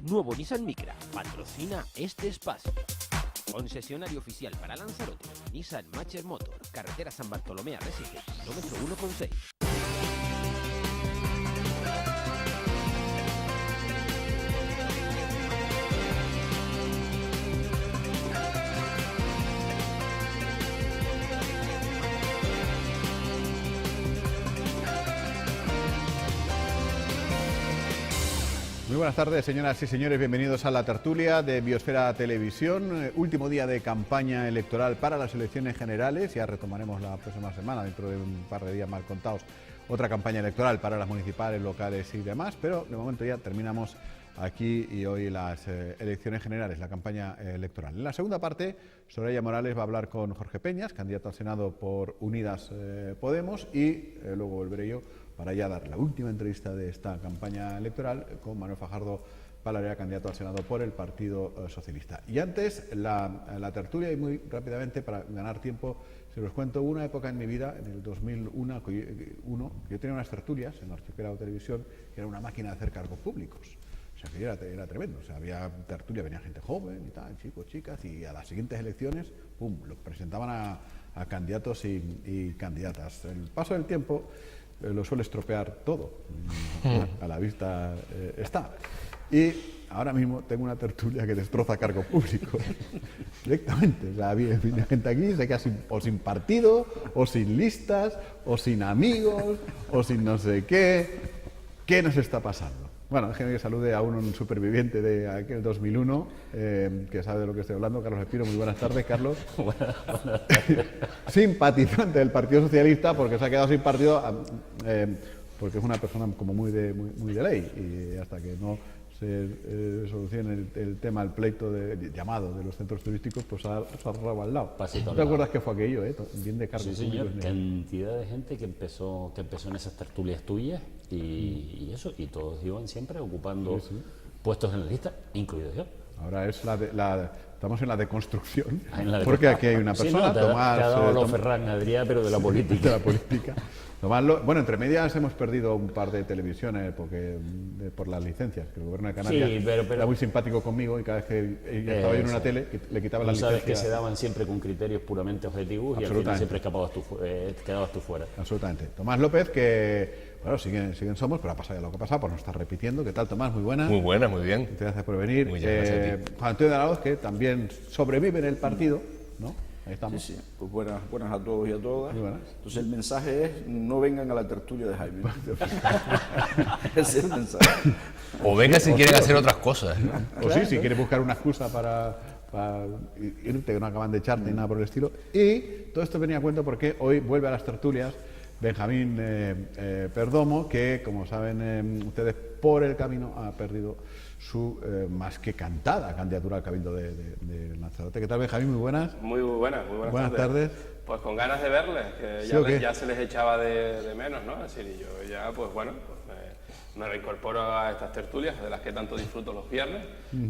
Nuevo Nissan Micra patrocina este espacio. Concesionario oficial para Lanzarote, Nissan Matcher Motor, carretera San Bartolomé Arrecife, kilómetro 1,6. Muy buenas tardes, señoras y señores, bienvenidos a la tertulia de Biosfera Televisión. Último día de campaña electoral para las elecciones generales. Ya retomaremos la próxima semana, dentro de un par de días mal contados, otra campaña electoral para las municipales, locales y demás. Pero de momento ya terminamos aquí y hoy las elecciones generales, la campaña electoral. En la segunda parte, Soraya Morales va a hablar con Jorge Peñas, candidato al Senado por Unidas Podemos, y luego volveré yo para ya dar la última entrevista de esta campaña electoral con Manuel Fajardo Palarea, candidato al Senado por el Partido Socialista. Y antes, la tertulia, y muy rápidamente, para ganar tiempo, se los cuento una época en mi vida, en el 2001, yo tenía unas tertulias en la Archipiélago Televisión, que era una máquina de hacer cargos públicos. O sea, que era tremendo. O sea, había tertulia, venía gente joven y tal, chicos, chicas, y a las siguientes elecciones, ¡pum!, los presentaban a candidatos y candidatas. El paso del tiempo lo suele estropear todo, a la vista está. Y ahora mismo tengo una tertulia que destroza cargos públicos directamente. O sea, viene gente aquí, se queda sin partido, o sin listas, o sin amigos, o sin no sé qué. ¿Qué nos está pasando? Bueno, déjenme que salude a un superviviente de aquel 2001, que sabe de lo que estoy hablando, Carlos Espino. Muy buenas tardes, Carlos. Buenas. Simpatizante del Partido Socialista, porque se ha quedado sin partido, porque es una persona como muy de ley, y hasta que no se solucione el tema, el pleito llamado de los centros turísticos, pues se ha robado al lado. Pasito ¿Te acuerdas que fue aquello? Bien de cargos sí, señor. públicos. Cantidad de gente que empezó en esas tertulias tuyas y eso, y todos iban siempre ocupando puestos en la lista, incluido yo. Ahora es estamos en la deconstrucción, porque aquí hay una persona, Tomás... Te ha dado Ferran Adrià, pero de la política. De la política. Bueno, entre medias hemos perdido un par de televisiones por las licencias, que el gobierno de Canarias era muy simpático conmigo, y cada vez que estaba yo en una tele le quitaba la licencia. Sabes que se daban siempre con criterios puramente objetivos y al final siempre quedabas tú fuera. Absolutamente. Tomás López, que bueno, siguen Somos, pero ha pasado ya lo que ha pasado, por no estar repitiendo. ¿Qué tal, Tomás? Muy buena. Muy buena, muy bien. Muchas gracias por venir. Muchas gracias a ti. Juan Antonio de Arauz, que también sobrevive en el partido, ¿no? Ahí estamos. Sí. Pues buenas a todos y a todas. Muy buenas. Entonces el mensaje es: no vengan a la tertulia de Jaime. Ese es el mensaje. O vengan si quieren hacer otras cosas, ¿no? O sí, si quieres buscar una excusa para irte, que no acaban de echarte ni nada por el estilo. Y todo esto venía a cuento porque hoy vuelve a las tertulias Benjamín Perdomo, que, como saben ustedes, por el camino ha perdido su más que cantada candidatura al Cabildo de Lanzarote. ¿Qué tal, Benjamín? Muy buenas. Muy buenas tardes. Pues con ganas de verles, que ya se les echaba de menos, ¿no? Es decir, yo ya, pues bueno, me reincorporo a estas tertulias de las que tanto disfruto los viernes.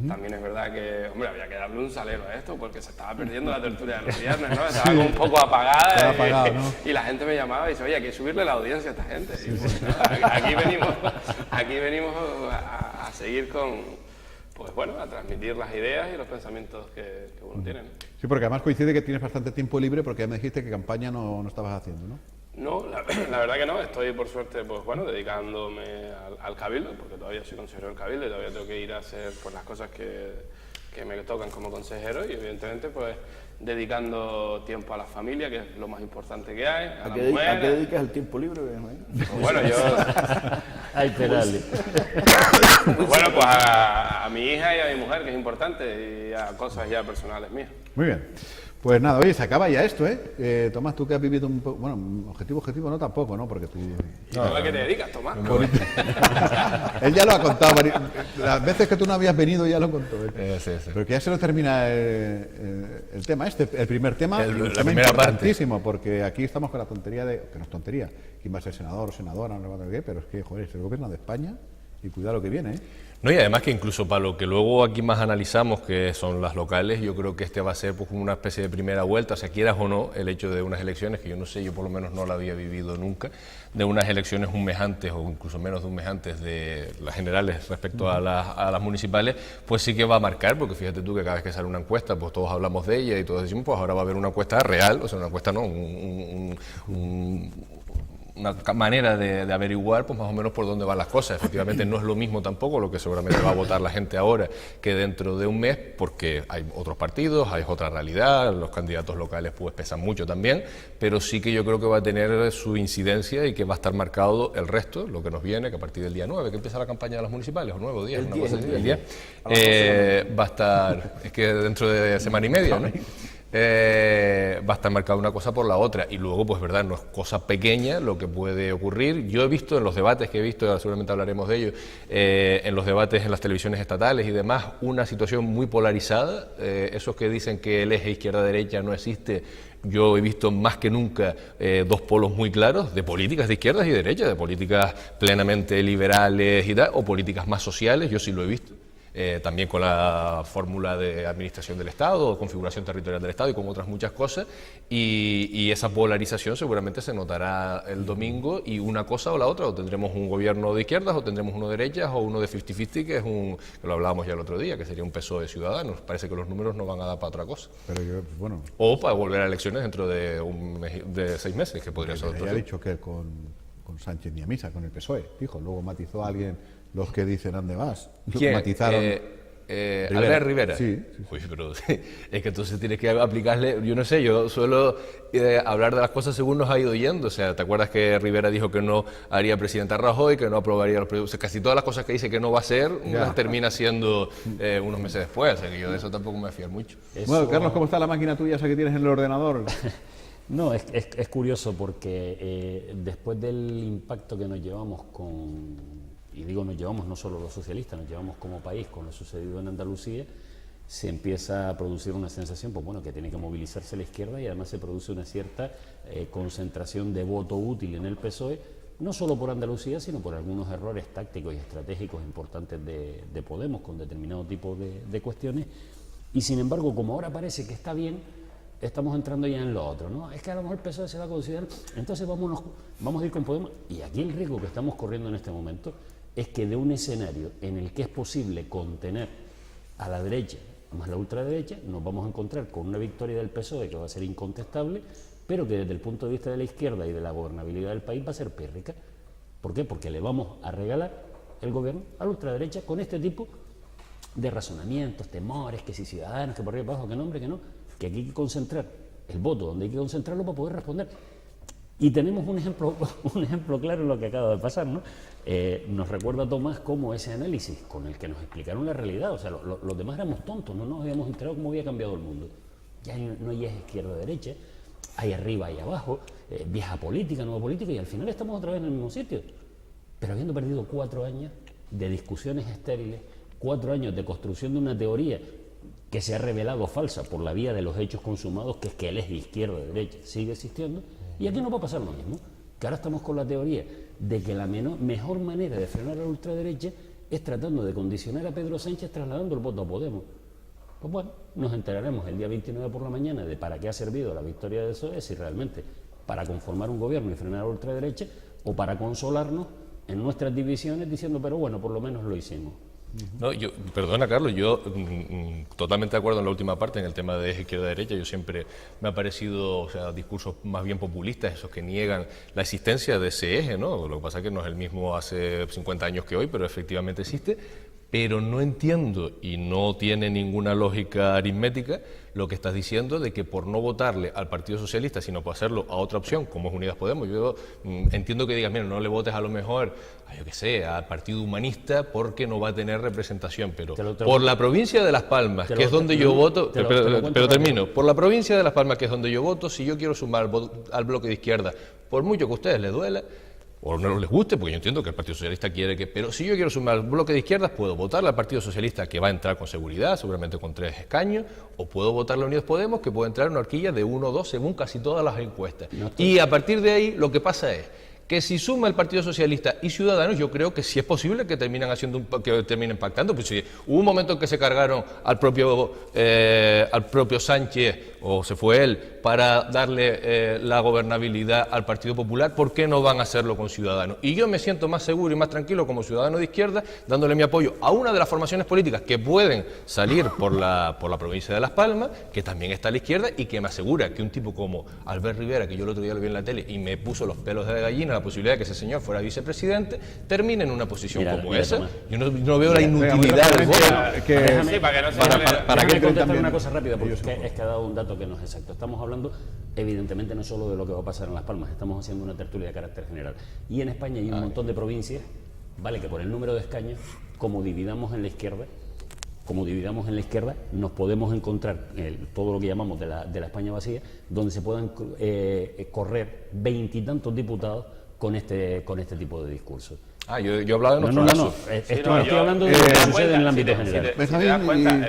También es verdad que, hombre, había que darle un salero a esto porque se estaba perdiendo la tertulia de los viernes, ¿no? Estaba como un poco apagada ¿no? Y la gente me llamaba y dice, oye, hay que subirle la audiencia a esta gente. Y pues, ¿no? aquí venimos a seguir pues bueno, a transmitir las ideas y los pensamientos que uno tiene, ¿no? Sí, porque además coincide que tienes bastante tiempo libre, porque ya me dijiste que campaña no estabas haciendo, ¿no? No, la verdad que no. Estoy, por suerte, pues bueno, dedicándome al Cabildo, porque todavía soy consejero del Cabildo y todavía tengo que ir a hacer pues las cosas que me tocan como consejero, y evidentemente pues dedicando tiempo a la familia, que es lo más importante que hay, a la mujer. ¿A qué dedicas el tiempo libre? Pues bueno, yo... Ay, Perales. Pues bueno, pues a mi hija y a mi mujer, que es importante, y a cosas ya personales mías. Muy bien. Pues nada, oye, se acaba ya esto, ¿eh? Tomás, tú que has vivido un poco... Bueno, objetivo no tampoco, ¿no? Porque tú... ¿Y tú a qué te dedicas, Tomás? Él ya lo ha contado, las veces que tú no habías venido ya lo contó. Sí. Pero que ya se nos termina el tema el primer tema, la primera importantísimo, porque aquí estamos con la tontería que no es tontería, quién va a ser senador o senadora, no sé qué, pero es que, joder, es el gobierno de España Y cuidado lo que viene, ¿eh? No, y además que incluso para lo que luego aquí más analizamos, que son las locales, yo creo que este va a ser pues, como una especie de primera vuelta, o sea, quieras o no, el hecho de unas elecciones, que yo no sé, yo por lo menos no la había vivido nunca, de unas elecciones un mes antes o incluso menos de un mes antes de las generales respecto a las municipales, pues sí que va a marcar, porque fíjate tú que cada vez que sale una encuesta, pues todos hablamos de ella y todos decimos, pues ahora va a haber una encuesta real, o sea, una encuesta no, una manera de averiguar pues más o menos por dónde van las cosas. Efectivamente no es lo mismo tampoco lo que seguramente va a votar la gente ahora que dentro de un mes, porque hay otros partidos, hay otra realidad, los candidatos locales pues pesan mucho también, pero sí que yo creo que va a tener su incidencia y que va a estar marcado el resto, lo que nos viene, que a partir del día 9, que empieza la campaña de las municipales, o 9 o 10, el 10, va a estar, es que dentro de semana y media, ¿no? Va a estar marcada una cosa por la otra y luego pues verdad no es cosa pequeña lo que puede ocurrir. Yo he visto en los debates que he visto, seguramente hablaremos de ello, en los debates en las televisiones estatales y demás, una situación muy polarizada. Esos que dicen que el eje izquierda-derecha no existe, yo he visto más que nunca dos polos muy claros de políticas de izquierdas y derechas, de políticas plenamente liberales y tal, o políticas más sociales, yo sí lo he visto. También con la fórmula de administración del Estado, configuración territorial del Estado y con otras muchas cosas, y esa polarización seguramente se notará el domingo, y una cosa o la otra, o tendremos un gobierno de izquierdas, o tendremos uno de derechas, o uno de 50-50, que lo hablábamos ya el otro día, que sería un PSOE Ciudadanos. Parece que los números no van a dar para otra cosa. Pero yo, bueno, o para volver a elecciones dentro de 6 meses, que podría ser otro. Ya ha dicho que con Sánchez ni a misa, con el PSOE, dijo, luego matizó a alguien. Los que dicen ande más. ¿Quién? Matizaron. Albert Rivera. Sí. Uy, pero es que entonces tienes que aplicarle, yo no sé, yo suelo hablar de las cosas según nos ha ido yendo. O sea, ¿te acuerdas que Rivera dijo que no haría presidente a Rajoy, que no aprobaría los proyectos? O sea, casi todas las cosas que dice que no va a hacer, las termina siendo unos meses después. O sea, que yo de eso tampoco me voy a fiar mucho. Bueno, Carlos, ¿cómo está la máquina tuya esa que tienes en el ordenador? No, es curioso porque después del impacto que nos llevamos y digo nos llevamos no solo los socialistas, nos llevamos como país con lo sucedido en Andalucía, se empieza a producir una sensación, pues bueno, que tiene que movilizarse la izquierda, y además se produce una cierta concentración de voto útil en el PSOE, no solo por Andalucía, sino por algunos errores tácticos y estratégicos importantes de Podemos con determinado tipo de cuestiones, y sin embargo, como ahora parece que está bien, estamos entrando ya en lo otro, ¿no? Es que a lo mejor el PSOE se va a considerar, entonces vamos a ir con Podemos, y aquí el riesgo que estamos corriendo en este momento es que de un escenario en el que es posible contener a la derecha más la ultraderecha, nos vamos a encontrar con una victoria del PSOE que va a ser incontestable, pero que desde el punto de vista de la izquierda y de la gobernabilidad del país va a ser pírrica. ¿Por qué? Porque le vamos a regalar el gobierno a la ultraderecha con este tipo de razonamientos, temores, que si Ciudadanos, que por arriba abajo, que no, hombre, que no, que aquí hay que concentrar el voto donde hay que concentrarlo para poder responder. Y tenemos un ejemplo claro en lo que acaba de pasar, ¿no? Nos recuerda Tomás cómo ese análisis con el que nos explicaron la realidad, o sea, los demás éramos tontos, no nos habíamos enterado cómo había cambiado el mundo. Ya no hay izquierda-derecha, hay arriba y abajo, vieja política, nueva política, y al final estamos otra vez en el mismo sitio. Pero habiendo perdido 4 años de discusiones estériles, 4 años de construcción de una teoría que se ha revelado falsa por la vía de los hechos consumados, que es que el eje izquierda-derecha sigue existiendo. Y aquí no va a pasar lo mismo, que ahora estamos con la teoría de que la mejor manera de frenar a la ultraderecha es tratando de condicionar a Pedro Sánchez trasladando el voto a Podemos. Pues bueno, nos enteraremos el día 29 por la mañana de para qué ha servido la victoria de PSOE, si realmente para conformar un gobierno y frenar a la ultraderecha, o para consolarnos en nuestras divisiones diciendo, pero bueno, por lo menos lo hicimos. No, perdona Carlos, yo totalmente de acuerdo en la última parte, en el tema de izquierda-derecha. Yo siempre me ha parecido, o sea, discursos más bien populistas, esos que niegan la existencia de ese eje, ¿no? Lo que pasa es que no es el mismo hace 50 años que hoy, pero efectivamente existe. Pero no entiendo, y no tiene ninguna lógica aritmética, lo que estás diciendo de que por no votarle al Partido Socialista, sino por hacerlo a otra opción, como es Unidas Podemos. Yo entiendo que digas, mira, no le votes a lo mejor, yo qué sé, al Partido Humanista porque no va a tener representación, pero por la provincia de Las Palmas, que es donde yo voto, pero termino, por la provincia de Las Palmas, que es donde yo voto, si yo quiero sumar al bloque de izquierda, por mucho que a ustedes les duela, o no les guste, porque yo entiendo que el Partido Socialista quiere que... Pero si yo quiero sumar al bloque de izquierdas, puedo votarle al Partido Socialista, que va a entrar con seguridad, seguramente con 3 escaños, o puedo votarle a Unidas Podemos, que puede entrar en una horquilla de 1 o 2, según casi todas las encuestas. Y a partir de ahí, lo que pasa es Que si suma el Partido Socialista y Ciudadanos, yo creo que sí es posible que terminen pactando. Pues sí, hubo un momento en que se cargaron al propio Sánchez, o se fue él, para darle la gobernabilidad al Partido Popular. ¿Por qué no van a hacerlo con Ciudadanos? Y yo me siento más seguro y más tranquilo como ciudadano de izquierda, dándole mi apoyo a una de las formaciones políticas que pueden salir por la provincia de Las Palmas, que también está a la izquierda, y que me asegura que un tipo como Albert Rivera, que yo el otro día lo vi en la tele y me puso los pelos de gallina la posibilidad de que ese señor fuera vicepresidente, termine en una posición como esa. Tomás. Yo no veo la inutilidad del voto. Para que contestar una cosa rápida, porque es que ha dado un dato que no es exacto. Estamos hablando, evidentemente, no solo de lo que va a pasar en Las Palmas, estamos haciendo una tertulia de carácter general. Y en España hay un montón de provincias, vale, que por el número de escaños, como dividamos en la izquierda, nos podemos encontrar todo lo que llamamos de la España vacía, donde se puedan correr 20 y tantos diputados con este tipo de discurso. Yo hablaba de nuestro caso. Estoy hablando de lo que sucede en el ámbito general. Si te das cuenta,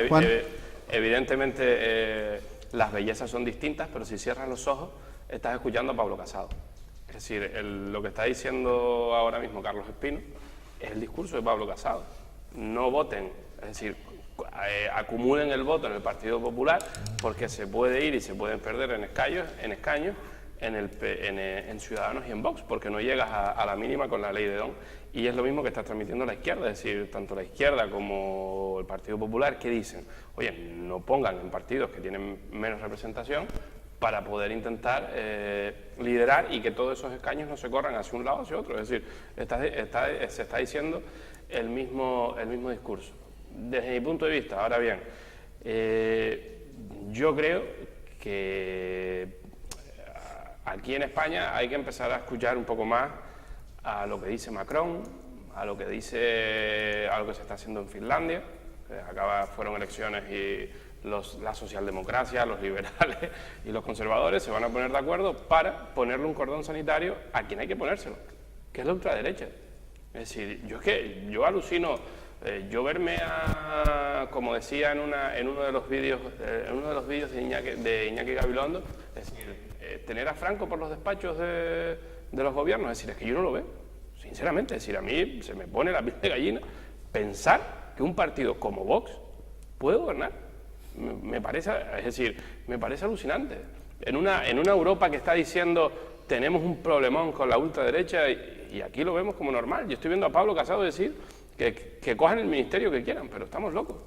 evidentemente las bellezas son distintas, pero si cierras los ojos, estás escuchando a Pablo Casado. Es decir, lo que está diciendo ahora mismo Carlos Espino es el discurso de Pablo Casado. No voten, es decir, acumulen el voto en el Partido Popular, porque se puede ir y se pueden perder en escaños en Ciudadanos y en Vox, porque no llegas a la mínima con la ley de Don. Y es lo mismo que está transmitiendo la izquierda, es decir, tanto la izquierda como el Partido Popular, que dicen, oye, no pongan en partidos que tienen menos representación para poder intentar liderar y que todos esos escaños no se corran hacia un lado o hacia otro. Es decir, se está diciendo el mismo discurso. Desde mi punto de vista, ahora bien, yo creo que aquí en España hay que empezar a escuchar un poco más a lo que dice Macron, a lo que se está haciendo en Finlandia, que fueron elecciones y la socialdemocracia, los liberales y los conservadores se van a poner de acuerdo para ponerle un cordón sanitario a quien hay que ponérselo, que es la ultraderecha. Es decir, yo alucino, yo verme como decía en uno de los vídeos de Iñaki Gabilondo, es decir, tener a Franco por los despachos de los gobiernos, es decir, es que yo no lo veo, sinceramente. Es decir, a mí se me pone la piel de gallina pensar que un partido como Vox puede gobernar. Me parece alucinante. En una Europa que está diciendo tenemos un problemón con la ultraderecha y aquí lo vemos como normal. Yo estoy viendo a Pablo Casado decir que cojan el ministerio que quieran, pero estamos locos.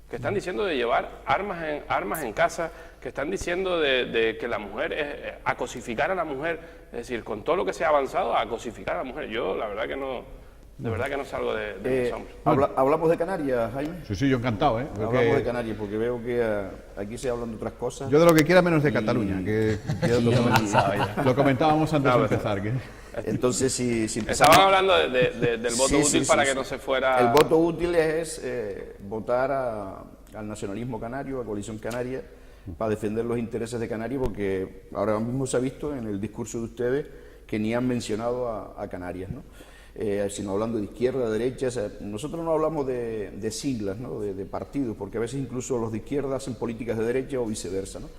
Que están diciendo de llevar armas en casa, que están diciendo de que la mujer, a cosificar a la mujer, es decir, con todo lo que se ha avanzado, a cosificar a la mujer. Yo la verdad que no salgo de mis hombros. ¿Hablamos de Canarias, Jaime? Sí, yo encantado, ¿eh? Hablamos de Canarias, porque veo que aquí se hablan de otras cosas. Yo de lo que quiera menos de Cataluña, que lo comentábamos antes de empezar. Entonces, si empezamos... Estaban hablando del voto útil para que no se fuera... El voto útil es votar al nacionalismo canario, a Coalición Canaria, para defender los intereses de Canarias, porque ahora mismo se ha visto en el discurso de ustedes que ni han mencionado a Canarias, ¿no? Sino hablando de izquierda, derecha. O sea, nosotros no hablamos de siglas, ¿no? de partidos, porque a veces incluso los de izquierda hacen políticas de derecha o viceversa, ¿no?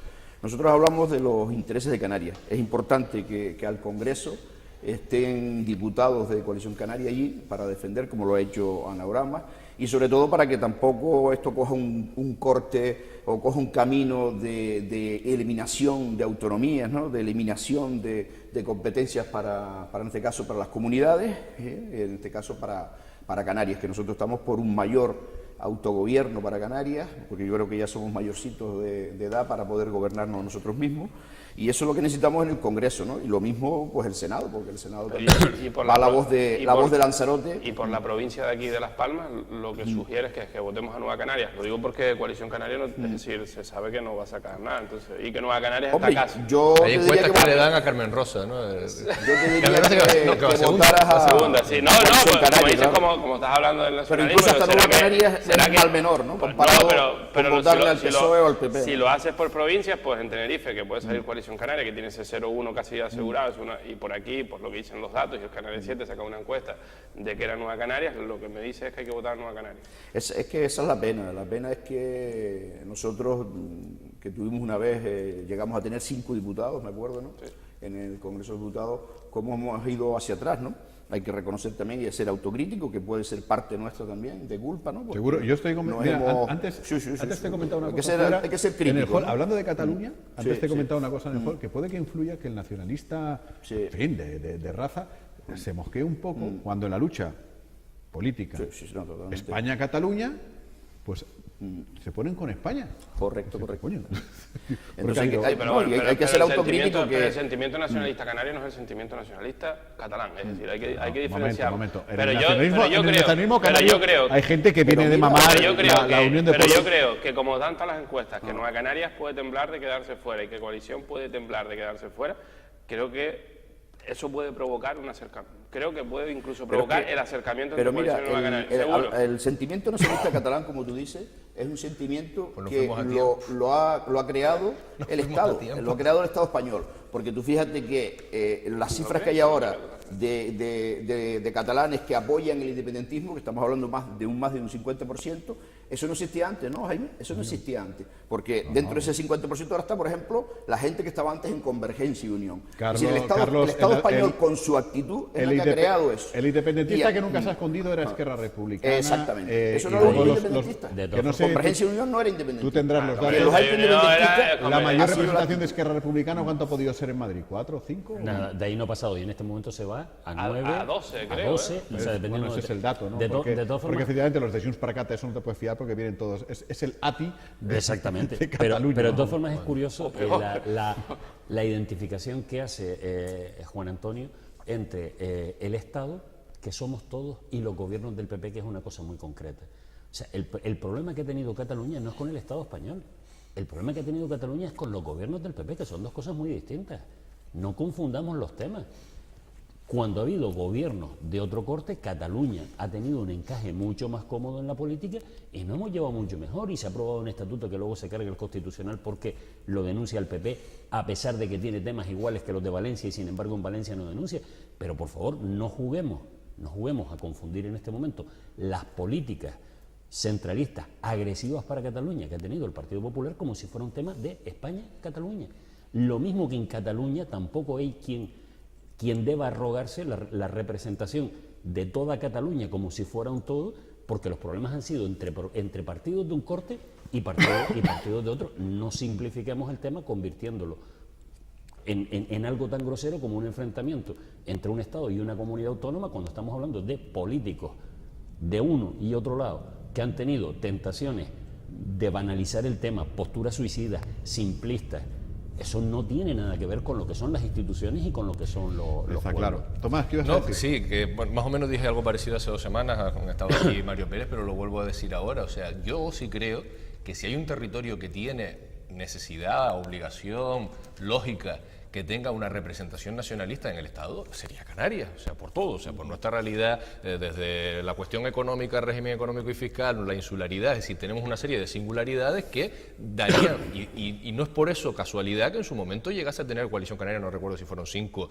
Nosotros hablamos de los intereses de Canarias. Es importante que al Congreso estén diputados de Coalición Canaria allí para defender, como lo ha hecho Ana Brahma, y sobre todo para que tampoco esto coja un corte o coja un camino de eliminación de autonomías, ¿no? De eliminación de competencias en este caso para las comunidades, en este caso para Canarias, que nosotros estamos por un mayor autogobierno para Canarias, porque yo creo que ya somos mayorcitos de edad para poder gobernarnos nosotros mismos. Y eso es lo que necesitamos en el Congreso, ¿no? Y lo mismo, pues el Senado, porque el Senado también va la voz de Lanzarote. Y por la provincia de aquí de Las Palmas, lo que sugiere es que votemos a Nueva Canarias. Lo digo porque Coalición Canaria, es decir, se sabe que no va a sacar nada, entonces, y que Nueva Canarias está casi. Hay encuestas que le dan a Carmen Rosa, ¿no? Yo te diría que votaras a segunda. Sí, no, como dices, como estás hablando del nacionalismo. Pero incluso hasta Nueva Canarias es mal menor, ¿no? Comparado con votarle al PSOE o al PP. Si lo haces por provincias, pues en Tenerife, que puede salir Coalición Canaria, que tiene ese 0,1 casi asegurado, y por aquí, por lo que dicen los datos, y el Canal 7 saca una encuesta de que era Nueva Canarias, lo que me dice es que hay que votar a Nueva Canarias. Es que esa es la pena es que nosotros, que tuvimos una vez, llegamos a tener 5 diputados, me acuerdo, ¿no? Sí. el Congreso de los Diputados, cómo hemos ido hacia atrás, ¿no? Hay que reconocer también y ser autocrítico, que puede ser parte nuestra también, de culpa, ¿no? Porque seguro, yo estoy antes te he comentado una cosa. Hay que ser crítico, ¿no? Hablando de Cataluña, antes te he comentado una cosa en el hall, que puede que influya que el nacionalista, en fin, de raza, se mosquee un poco cuando en la lucha política España-Cataluña, pues se ponen con España. Correcto. Coño. Entonces hay que ser autocrítico. El sentimiento nacionalista canario no es el sentimiento nacionalista catalán, es decir, hay que diferenciar. Momento. Pero yo creo hay gente que viene de mamar la unión de pueblos. Pero yo creo que como dan todas las encuestas, que Nueva Canarias puede temblar de quedarse fuera y que Coalición puede temblar de quedarse fuera, creo que eso puede provocar un acercamiento. Creo que puede incluso provocar el acercamiento entre Coalición y Nueva Canarias. El sentimiento nacionalista catalán, como tú dices, es un sentimiento que lo ha creado el Estado, lo ha creado el Estado español. Porque tú fíjate que las cifras que hay ahora de catalanes que apoyan el independentismo, que estamos hablando más de un 50%, eso no existía antes, ¿no, Jaime? Eso no existía antes. Porque dentro de ese 50% ahora está, por ejemplo, la gente que estaba antes en Convergencia y Unión. El Estado español, con su actitud, es el que ha creado eso. El independentista que nunca se ha escondido era Esquerra Republicana. Exactamente. Eso no era un independentista. Convergencia y Unión no era independentista. Tú tendrás los datos. La mayor representación de Esquerra Republicana, ¿cuánto ha podido ser en Madrid? ¿4 o 5? Nada, de ahí no ha pasado y en este momento se va a 9, a 12, creo. A 12, o sea, dependiendo ese es el dato, ¿no? Porque efectivamente los de Junts per Cat, eso no te puedes fiar porque vienen todos. Es el ATI de Cataluña. Pero de todas formas es curioso la identificación que hace Juan Antonio entre el Estado, que somos todos, y los gobiernos del PP, que es una cosa muy concreta. O sea, el problema que ha tenido Cataluña no es con el Estado español. El problema que ha tenido Cataluña es con los gobiernos del PP, que son dos cosas muy distintas. No confundamos los temas. Cuando ha habido gobiernos de otro corte, Cataluña ha tenido un encaje mucho más cómodo en la política y nos hemos llevado mucho mejor, y se ha aprobado un estatuto que luego se carga el Constitucional porque lo denuncia el PP, a pesar de que tiene temas iguales que los de Valencia y sin embargo en Valencia no denuncia. Pero por favor, no juguemos a confundir en este momento las políticas centralistas agresivas para Cataluña que ha tenido el Partido Popular como si fuera un tema de España-Cataluña. Lo mismo que en Cataluña tampoco hay quien deba arrogarse la representación de toda Cataluña como si fuera un todo, porque los problemas han sido entre partidos de un corte y partidos de otro. No simplifiquemos el tema convirtiéndolo en algo tan grosero como un enfrentamiento entre un Estado y una comunidad autónoma, cuando estamos hablando de políticos de uno y otro lado que han tenido tentaciones de banalizar el tema, posturas suicidas, simplistas. Eso no tiene nada que ver con lo que son las instituciones y con lo que son los Está pueblos. claro. Tomás, ¿qué ibas a decir? Sí, que bueno, más o menos dije algo parecido hace 2 semanas, estaba aquí Mario Pérez, pero lo vuelvo a decir ahora. O sea, yo sí creo que si hay un territorio que tiene necesidad, obligación, lógica, que tenga una representación nacionalista en el Estado, sería Canarias, o sea, por todo, o sea, por nuestra realidad, desde la cuestión económica, régimen económico y fiscal, la insularidad, es decir, tenemos una serie de singularidades que darían, y no es por eso casualidad que en su momento llegase a tener Coalición Canaria, no recuerdo si fueron 5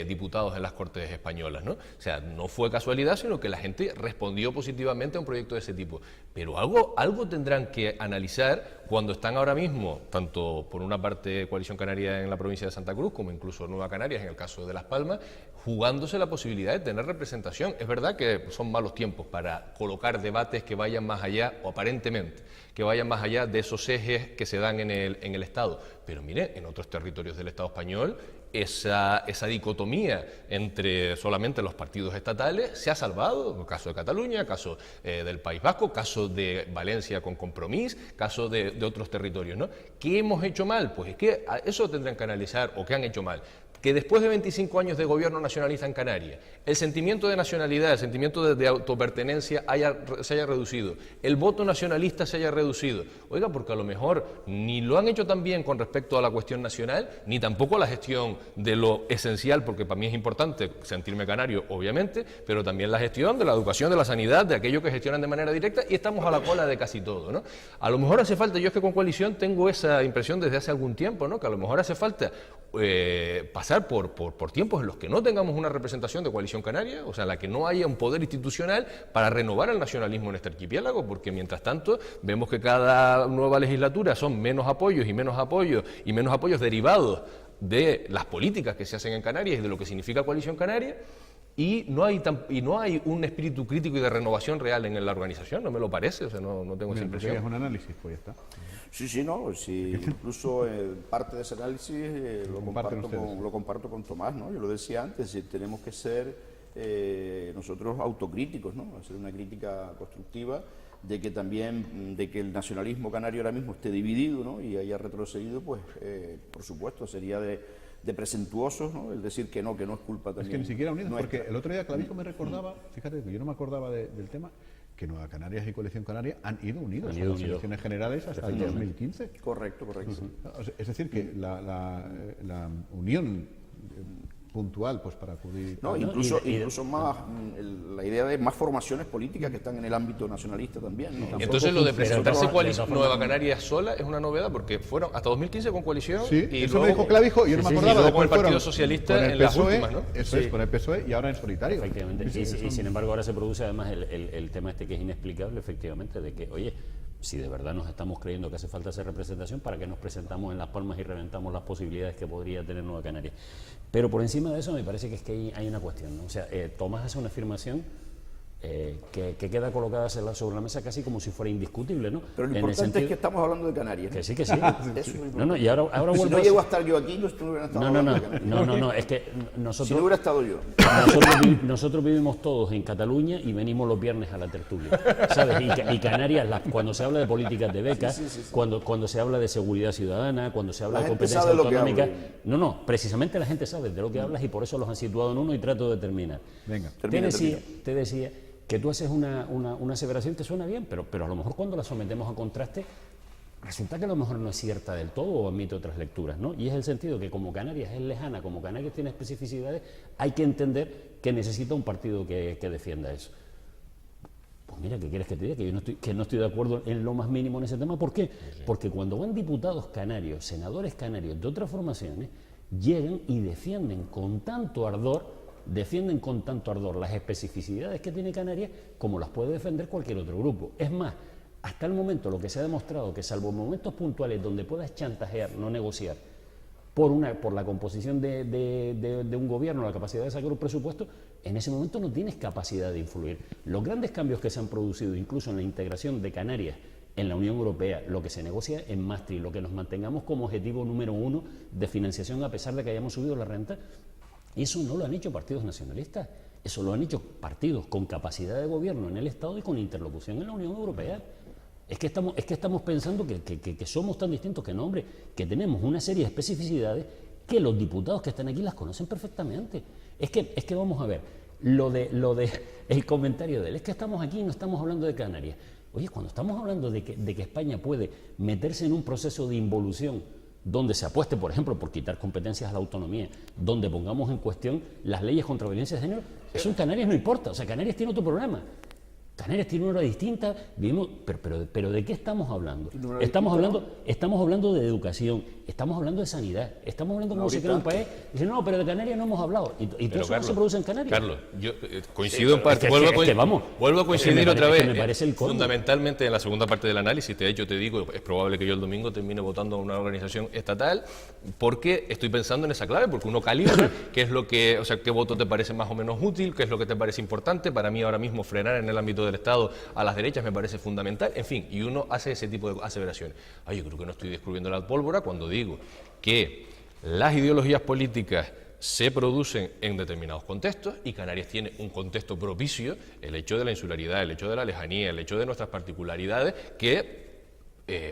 diputados en las Cortes Españolas, ¿no? O sea, no fue casualidad, sino que la gente respondió positivamente a un proyecto de ese tipo. Pero algo tendrán que analizar cuando están ahora mismo, tanto por una parte Coalición Canaria en la provincia de Santa Cruz, como incluso Nueva Canarias en el caso de Las Palmas, jugándose la posibilidad de tener representación. Es verdad que son malos tiempos para colocar debates que vayan más allá, o aparentemente, que vayan más allá de esos ejes que se dan en el Estado. Pero mire, en otros territorios del Estado español, esa dicotomía entre solamente los partidos estatales se ha salvado, el caso de Cataluña, caso del País Vasco, caso de Valencia con Compromís, caso de otros territorios, ¿no? ¿Qué hemos hecho mal? Pues es que eso tendrán que analizar, o qué han hecho mal. Que después de 25 años de gobierno nacionalista en Canarias, el sentimiento de nacionalidad, el sentimiento de autopertenencia se haya reducido, el voto nacionalista se haya reducido. Oiga, porque a lo mejor ni lo han hecho tan bien con respecto a la cuestión nacional, ni tampoco a la gestión de lo esencial, porque para mí es importante sentirme canario, obviamente, pero también la gestión de la educación, de la sanidad, de aquello que gestionan de manera directa, y estamos a la cola de casi todo, ¿no? A lo mejor hace falta, yo es que con Coalición tengo esa impresión desde hace algún tiempo, ¿no? Que a lo mejor hace falta pasar por tiempos en los que no tengamos una representación de Coalición Canaria, o sea, en la que no haya un poder institucional para renovar el nacionalismo en este archipiélago, porque mientras tanto vemos que cada nueva legislatura son menos apoyos y menos apoyos derivados de las políticas que se hacen en Canarias y de lo que significa Coalición Canaria, y no hay un espíritu crítico y de renovación real en la organización, no me lo parece, o sea, no tengo esa impresión. Es un análisis, pues ya está. Sí, no, sí, incluso parte de ese análisis lo comparto con Tomás, ¿no? Yo lo decía antes, tenemos que ser nosotros autocríticos, ¿no? Hacer una crítica constructiva de que también, de que el nacionalismo canario ahora mismo esté dividido, ¿no? Y haya retrocedido, pues, por supuesto, sería de presuntuosos, ¿no? El decir que no es culpa también. Es que ni siquiera unidos, nuestra. porque el otro día Clavijo me recordaba, fíjate que yo no me acordaba del tema, que Nueva Canarias y Coalición Canaria han ido unidos a las elecciones generales hasta el 2015. Correcto. Es decir, que la unión puntual, pues para acudir... No, incluso más, la idea de más formaciones políticas que están en el ámbito nacionalista también, ¿no? Entonces lo de presentarse Coalición Nueva Canarias sola es una novedad, porque fueron hasta 2015 con Coalición, sí, y eso luego, me dijo Clavijo, y yo no me acordaba. y luego con el después Partido Socialista en las últimas, ¿no? Eso es, con el PSOE y ahora en solitario. Efectivamente, y sin embargo ahora se produce además el tema este que es inexplicable, efectivamente, de que, oye, si de verdad nos estamos creyendo que hace falta hacer representación, ¿para qué nos presentamos en Las Palmas y reventamos las posibilidades que podría tener Nueva Canarias? Pero por encima de eso me parece que es que hay una cuestión, ¿no? O sea, Tomás hace una afirmación que queda colocada sobre la mesa casi como si fuera indiscutible, ¿no? Pero lo importante es que estamos hablando de Canarias, ¿no? Que sí, que sí. No, y ahora vuelvo si no llego a estar yo aquí, no hubiera estado hablando de Canarias. No, es que nosotros... Si no hubiera estado yo. Nosotros vivimos todos en Cataluña y venimos los viernes a la tertulia, ¿sabes? Y Canarias, cuando se habla de políticas de becas, sí. Cuando se habla de seguridad ciudadana, cuando se habla de competencia autonómica... No, precisamente la gente sabe de lo que hablas y por eso los han situado en uno y trato de terminar. Venga, te decía que tú haces una aseveración que suena bien, pero a lo mejor cuando la sometemos a contraste, resulta que a lo mejor no es cierta del todo o admite otras lecturas, ¿no? Y es el sentido que como Canarias es lejana, como Canarias tiene especificidades, hay que entender que necesita un partido que defienda eso. Pues mira, ¿qué quieres que te diga? Que no estoy de acuerdo en lo más mínimo en ese tema. ¿Por qué? Porque cuando van diputados canarios, senadores canarios de otras formaciones, llegan y defienden con tanto ardor las especificidades que tiene Canarias como las puede defender cualquier otro grupo. Es más, hasta el momento lo que se ha demostrado que salvo momentos puntuales donde puedas chantajear, no negociar, por la composición de un gobierno, la capacidad de sacar un presupuesto, en ese momento no tienes capacidad de influir. Los grandes cambios que se han producido, incluso en la integración de Canarias en la Unión Europea, lo que se negocia en Maastricht, lo que nos mantengamos como objetivo número 1 de financiación a pesar de que hayamos subido la renta, eso no lo han hecho partidos nacionalistas, eso lo han hecho partidos con capacidad de gobierno en el Estado y con interlocución en la Unión Europea. Es que estamos pensando que somos tan distintos que no, hombre, que tenemos una serie de especificidades que los diputados que están aquí las conocen perfectamente. Es que vamos a ver, lo de el comentario de él, es que estamos aquí y no estamos hablando de Canarias. Oye, cuando estamos hablando de que España puede meterse en un proceso de involución donde se apueste, por ejemplo, por quitar competencias a la autonomía, donde pongamos en cuestión las leyes contra violencia de género, eso en Canarias no importa. O sea, Canarias tiene otro problema. Canarias tiene una hora distinta, vivimos, pero ¿de qué estamos hablando? Estamos hablando de educación, estamos hablando de sanidad, estamos hablando de cómo se crea un país. Dicen, no, pero de Canarias no hemos hablado. Y todo eso no se produce en Canarias. Carlos, yo coincido en parte. Vuelvo a coincidir otra vez. Fundamentalmente en la segunda parte del análisis, de hecho te digo, es probable que yo el domingo termine votando a una organización estatal, porque estoy pensando en esa clave, porque uno calibra qué es lo que, o sea, qué voto te parece más o menos útil, qué es lo que te parece importante. Para mí ahora mismo frenar en el ámbito del Estado a las derechas me parece fundamental, en fin, y uno hace ese tipo de aseveraciones. Yo creo que no estoy descubriendo la pólvora cuando digo que las ideologías políticas se producen en determinados contextos y Canarias tiene un contexto propicio, el hecho de la insularidad, el hecho de la lejanía, el hecho de nuestras particularidades que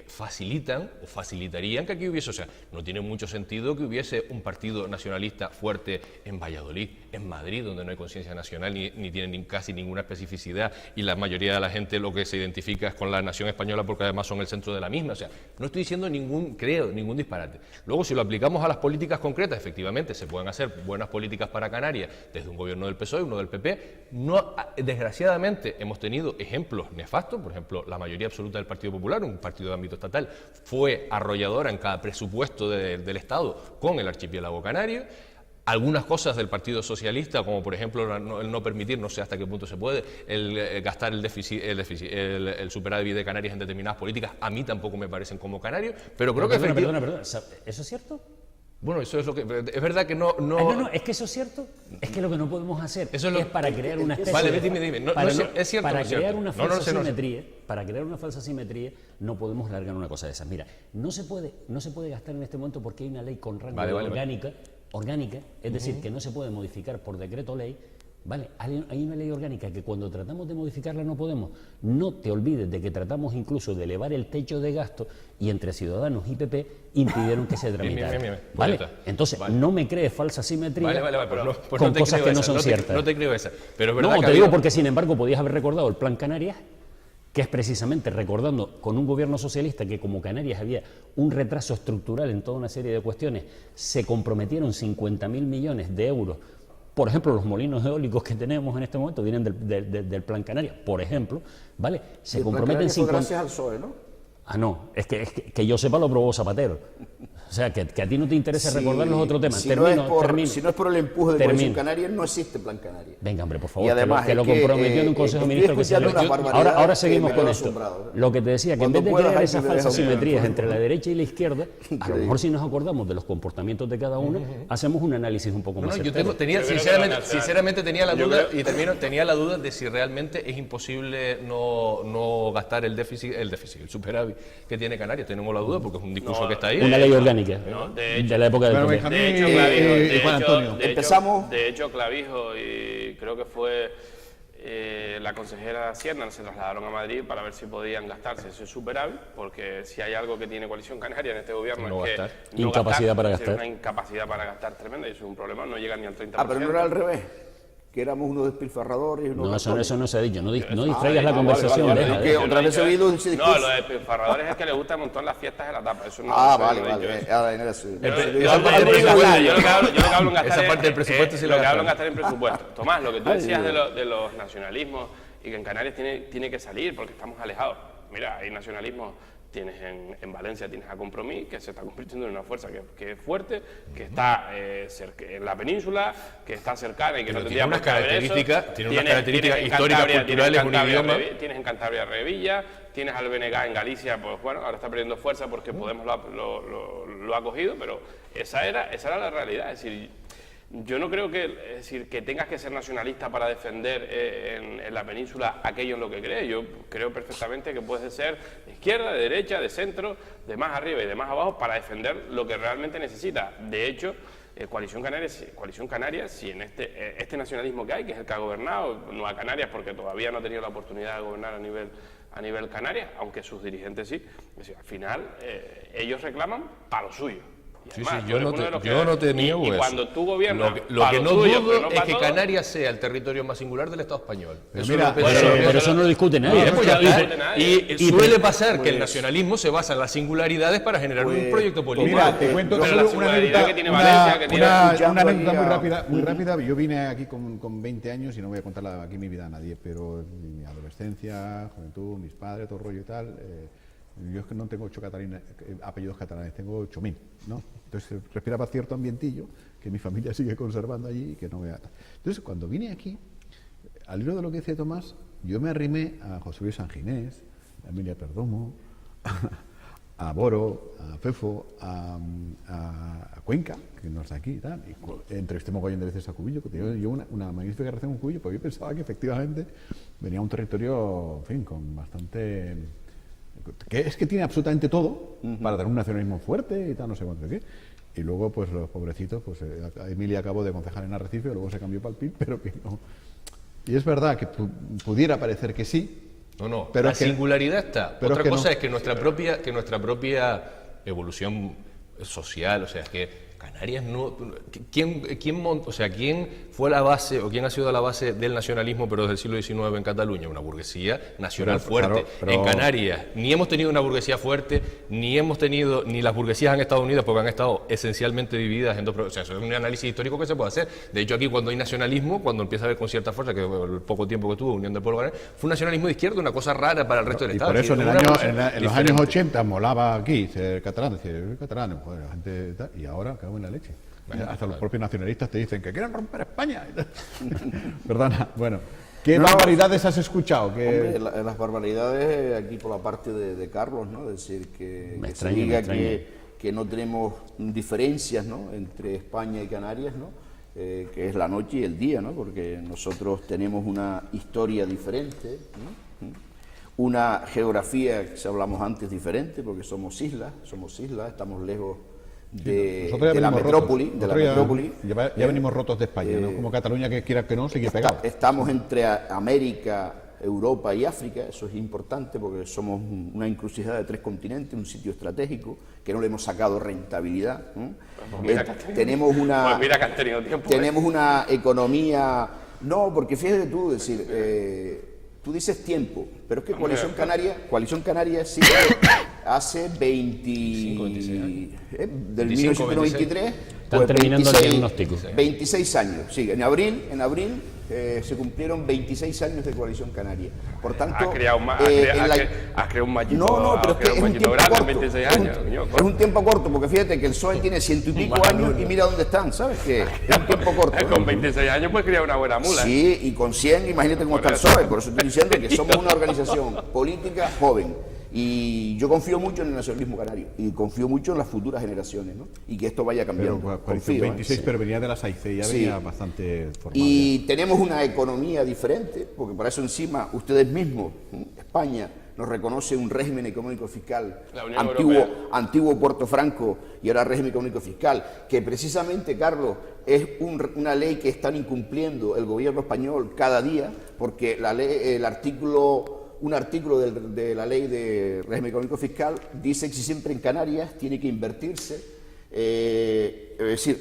facilitan o facilitarían que aquí hubiese, o sea, no tiene mucho sentido que hubiese un partido nacionalista fuerte en Valladolid, en Madrid, donde no hay conciencia nacional ni tienen casi ninguna especificidad y la mayoría de la gente lo que se identifica es con la nación española porque además son el centro de la misma, o sea, no estoy diciendo ningún disparate. Luego, si lo aplicamos a las políticas concretas, efectivamente se pueden hacer buenas políticas para Canarias desde un gobierno del PSOE, uno del PP. No, desgraciadamente hemos tenido ejemplos nefastos, por ejemplo, la mayoría absoluta del Partido Popular, un partido de ámbito estatal, fue arrolladora en cada presupuesto del Estado con el archipiélago canario. Algunas cosas del Partido Socialista, como por ejemplo el no permitir, no sé hasta qué punto se puede, el gastar el superávit de Canarias en determinadas políticas, a mí tampoco me parecen como canarios, pero creo que efectivamente... Perdona, ¿eso es cierto? Bueno, eso es lo que... Es verdad que no... No, es que eso es cierto. Es que lo que no podemos hacer eso es para crear una especie Vale, de... dime. No, es cierto, para no es cierto. crear una falsa No. simetría, para crear una falsa simetría, no podemos largar una cosa de esas. Mira, no se puede gastar en este momento porque hay una ley con rango orgánica, es decir, que no se puede modificar por decreto ley. Vale, hay una ley orgánica que cuando tratamos de modificarla no podemos. No te olvides de que tratamos incluso de elevar el techo de gasto y entre Ciudadanos y PP impidieron que se tramitara. ¿Vale? Entonces, no me crees falsa simetría pues con cosas que no son ciertas. No te creo esa. Pero es verdad no, que te digo porque sin embargo podías haber recordado el Plan Canarias, que es precisamente recordando con un gobierno socialista que como Canarias había un retraso estructural en toda una serie de cuestiones, se comprometieron 50.000 millones de euros. Por ejemplo, los molinos eólicos que tenemos en este momento vienen del Plan Canarias, por ejemplo, ¿vale? Se comprometen 50... gracias al PSOE, ¿no? Ah, no, es que yo sepa lo aprobó Zapatero. O sea, que a ti no te interesa recordar los otros temas. Si no es por el empuje de Coalición Canaria, no existe Plan Canarias. Venga, hombre, por favor, y además, que lo comprometió en un Consejo de Ministros que se ahora seguimos con esto. Lo que te decía, que en vez de crear esas falsas simetrías entre la derecha y la izquierda, a lo mejor si nos acordamos de los comportamientos de cada uno, hacemos un análisis un poco más certero. Sinceramente tenía la duda tenía la duda de si realmente es imposible no gastar el déficit, el superávit que tiene Canarias. Tenemos la duda porque es un discurso que está ahí. Una ley orgánica. De la época del PP. De hecho, Clavijo y creo que fue la consejera de Hacienda se trasladaron a Madrid para ver si podían gastarse ese superávit, porque si hay algo que tiene Coalición Canaria en este gobierno es que incapacidad para gastar. Una incapacidad para gastar tremenda y eso es un problema, no llegan ni al 30%. Ah, pero no era al revés. Que éramos unos despilfarradores. No, eso no se ha dicho. No distraigas la conversación. Vale. Otra vez he oído un discurso. No, los despilfarradores es que les gusta un montón las fiestas de la tapa. Eso no, vale. Esa parte del presupuesto sí lo que hablo en gastar en presupuesto. Tomás, lo que tú decías de los nacionalismos y que en Canarias tiene que salir porque estamos alejados. Mira, hay nacionalismos. Tienes en Valencia tienes a Compromís, que se está convirtiendo en una fuerza que es fuerte, que está en la península, que está cercana y que no tendría unas características históricas, culturales, un idioma. Tienes en Cantabria Revilla, tienes al BNG en Galicia, pues bueno, ahora está perdiendo fuerza porque Podemos lo ha cogido, pero esa era la realidad. Es decir, yo no creo que tengas que ser nacionalista para defender en la península aquello en lo que crees. Yo creo perfectamente que puedes ser de izquierda, de derecha, de centro, de más arriba y de más abajo para defender lo que realmente necesitas. De hecho, Coalición Canaria, si en este nacionalismo que hay, que es el que ha gobernado Nueva Canarias, porque todavía no ha tenido la oportunidad de gobernar a nivel Canarias, aunque sus dirigentes sí, es decir, al final ellos reclaman para lo suyo. Además, yo no te niego eso. Y cuando tú gobiernas, lo que no dudo es que Canarias sea el territorio más singular del Estado español. Pero eso no lo discute nadie. Y suele pasar que el nacionalismo se basa en las singularidades para generar un proyecto político. Mira, te cuento una anécdota muy rápida. Yo vine aquí con 20 años y no voy a contar aquí mi vida a nadie, pero mi adolescencia, juventud, mis padres, todo rollo y tal. Yo es que no tengo 8 apellidos catalanes, tengo 8.000, ¿no? Entonces respiraba cierto ambientillo que mi familia sigue conservando allí y que no vea. Entonces cuando vine aquí, al hilo de lo que dice Tomás, yo me arrimé a José Luis San Ginés, a Emilia Perdomo, a Boro, a Fefo, a Cuenca, que no está aquí y tal. Y entrevisté mogollón de veces a Cubillo, que tenía yo una magnífica relación con Cubillo, porque yo pensaba que efectivamente venía a un territorio, en fin, con bastante... que es que tiene absolutamente todo para tener un nacionalismo fuerte y tal, no sé cuánto qué. Y luego, pues los pobrecitos, pues Emilia acabó de concejal en Arrecife, luego se cambió para el PIB, pero que no. Y es verdad que pudiera parecer que sí. No, pero la singularidad está. Otra cosa es que nuestra propia evolución social, o sea, que Canarias no... ¿Quién fue la base o quién ha sido la base del nacionalismo pero desde el siglo XIX en Cataluña? Una burguesía nacional fuerte. Pero... En Canarias ni hemos tenido una burguesía fuerte, ni las burguesías han estado unidas porque han estado esencialmente divididas en dos... O sea, eso es un análisis histórico que se puede hacer. De hecho, aquí cuando hay nacionalismo, cuando empieza a haber con cierta fuerza, que el poco tiempo que tuvo Unión del Pueblo Canario, fue un nacionalismo de izquierda, una cosa rara para el resto del Estado. Por eso en los años 80 molaba aquí ser catalán, decir, catalán, pues, la gente tal, y ahora cago en la leche. Hasta los propios nacionalistas te dicen que quieren romper España. Perdona, bueno. ¿Qué barbaridades has escuchado? Hombre, las barbaridades aquí por la parte de Carlos, ¿no? Es decir, que se diga que no tenemos diferencias, ¿no?, entre España y Canarias, ¿no?, que es la noche y el día, ¿no?, porque nosotros tenemos una historia diferente, ¿no?, una geografía, si hablamos antes, diferente, porque somos islas, estamos lejos de la metrópoli. Ya venimos rotos de España, ¿no? Como Cataluña, que quiera que no, sigue pegado. Estamos entre América, Europa y África, eso es importante porque somos una encrucijada de 3 continentes, un sitio estratégico que no le hemos sacado rentabilidad. Tenemos una economía, no, porque fíjate tú, decir, tú dices tiempo, pero es que Coalición Canaria sí hace 1993, están terminando el diagnóstico. 26 años, sí, en abril se cumplieron 26 años de Coalición Canaria. Por tanto, has creado un mallito, pero es un mallito grande en 26 años. Es un tiempo corto, porque fíjate que el PSOE tiene 100 y pico años y mira dónde están, ¿sabes? Que es un tiempo corto. Con 26 años puedes crear una buena mula. Sí, y con 100, imagínate cómo está el PSOE. Por eso estoy diciendo que somos una organización política joven. Y yo confío mucho en el nacionalismo canario y confío mucho en las futuras generaciones, ¿no? Y que esto vaya cambiando. Pero confío, 26, pero venía de las AIC, ya venía bastante formal. Y tenemos una economía diferente, porque para eso encima ustedes mismos, España, nos reconoce un régimen económico fiscal antiguo Puerto Franco y ahora régimen económico fiscal, que precisamente, Carlos, es una ley que están incumpliendo el gobierno español cada día, porque la ley, un artículo de la ley de régimen económico fiscal dice que siempre en Canarias tiene que invertirse, es decir,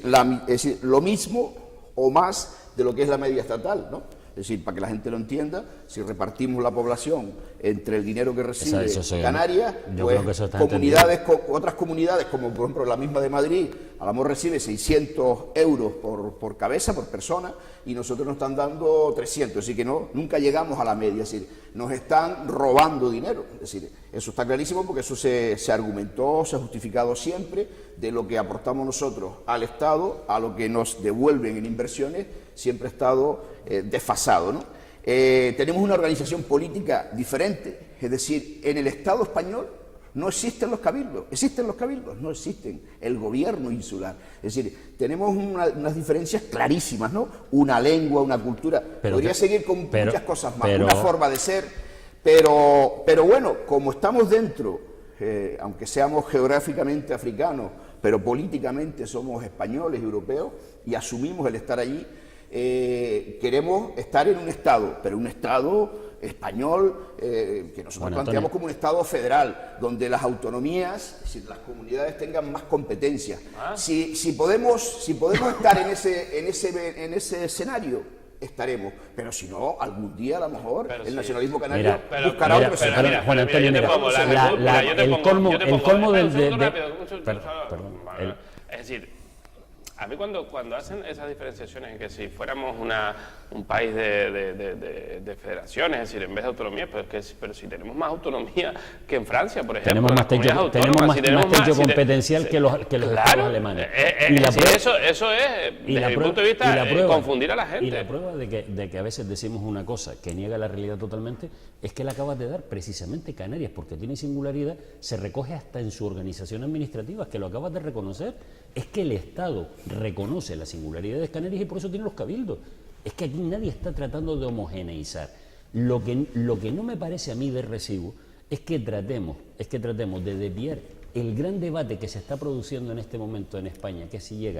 lo mismo o más de lo que es la media estatal, ¿no? Es decir, para que la gente lo entienda, si repartimos la población entre el dinero que recibe Canarias, pues otras comunidades, como por ejemplo la misma de Madrid, a lo mejor recibe 600 euros por cabeza, por persona, y nosotros nos están dando 300, es decir, que nunca llegamos a la media, es decir, nos están robando dinero, es decir, eso está clarísimo porque eso se argumentó, se ha justificado siempre, de lo que aportamos nosotros al Estado, a lo que nos devuelven en inversiones, siempre ha estado desfasado, ¿no? Tenemos una organización política diferente, es decir, en el Estado español no existen los cabildos, no existen el gobierno insular, es decir, tenemos unas diferencias clarísimas, ¿no? Una lengua, una cultura, podría seguir con muchas cosas más, una forma de ser, pero bueno, como estamos dentro, aunque seamos geográficamente africanos, pero políticamente somos españoles, europeos, y asumimos el estar allí, queremos estar en un Estado, pero un Estado español que nosotros planteamos como un Estado federal, donde las autonomías, es decir, las comunidades tengan más competencias. Si podemos estar en ese escenario, estaremos, pero si no, algún día a lo mejor el nacionalismo canario buscará otro escenario. Juan Antonio, el colmo del... Es decir, a mí cuando hacen esas diferenciaciones en que si fuéramos un país de federaciones, es decir, en vez de autonomía, pero si tenemos más autonomía que en Francia, por ejemplo. Tenemos más techo competencial que los estados alemanes. Eso es, desde mi punto de vista, confundir a la gente. Y la prueba de que a veces decimos una cosa que niega la realidad totalmente, es que la acabas de dar precisamente Canarias, porque tiene singularidad, se recoge hasta en su organización administrativa, que lo acabas de reconocer. Es que el Estado reconoce la singularidad de Canarias y por eso tiene los cabildos. Es que aquí nadie está tratando de homogeneizar. Lo que no me parece a mí de recibo es que tratemos de desviar el gran debate que se está produciendo en este momento en España, que si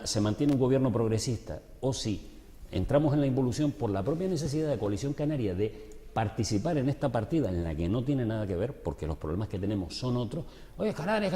se mantiene un gobierno progresista o si entramos en la involución por la propia necesidad de Coalición Canaria de participar en esta partida en la que no tiene nada que ver, porque los problemas que tenemos son otros. Oye, Canarias,